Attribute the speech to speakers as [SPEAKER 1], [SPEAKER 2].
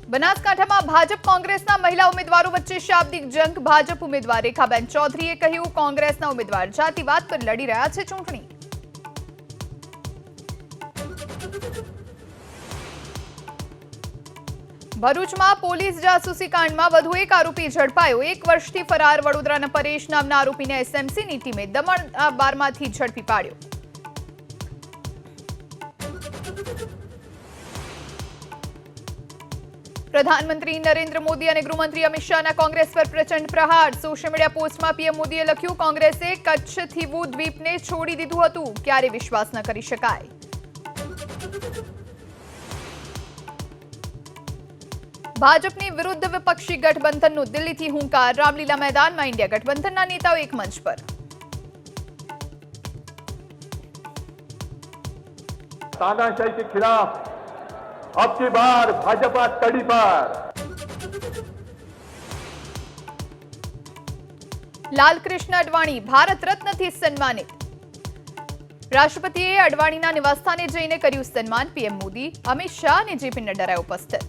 [SPEAKER 1] બનાસકાંઠામાં ભાજપ કોંગ્રેસના મહિલા ઉમેદવારો વચ્ચે શાબ્દિક જંગ। ભાજપ ઉમેદવાર રેખાબેન ચૌધરીએ કહ્યું, કોંગ્રેસના ઉમેદવાર જાતિવાદ પર લડી રહ્યા છે ચૂંટણી। ભરૂચમાં પોલીસ જાસૂસી કાંડમાં વધુ એક આરોપી ઝડપાયો। 1 વર્ષથી ફરાર વડોદરાના પરેશ નામના આરોપીને એસએમસીની ટીમે દમણ બારમાંથી ઝડપી પાડ્યો। प्रधानमंत्री नरेंद्र मोदी और गृहमंत्री अमित शाह कांग्रेस पर प्रचंड प्रहार। सोशल मीडिया पोस्ट में पीएम मोदीए लख्यु, कांग्रेसे कच्छ थी वो द्वीप ने छोड़ी दीधुं हतुं, क्यारे विश्वास न करी शकाय। भाजपनी विरुद्ध विपक्षी गठबंधननो दिल्ली थी हुंकार। रामलीला मैदान में इंडिया गठबंधनना नेताओं एक मंच पर।
[SPEAKER 2] तानाशाही के खिलाफ अब की बार भाजपा कड़ी पर।
[SPEAKER 1] लालकृष्ण अडवाणी भारत रत्न थी सन्मानित। राष्ट्रपतिए अडवाणीना निवासस्थाने जईने कर्युं सन्मान। पीएम मोदी, अमित शाह ने जेपी नड्डा उपस्थित।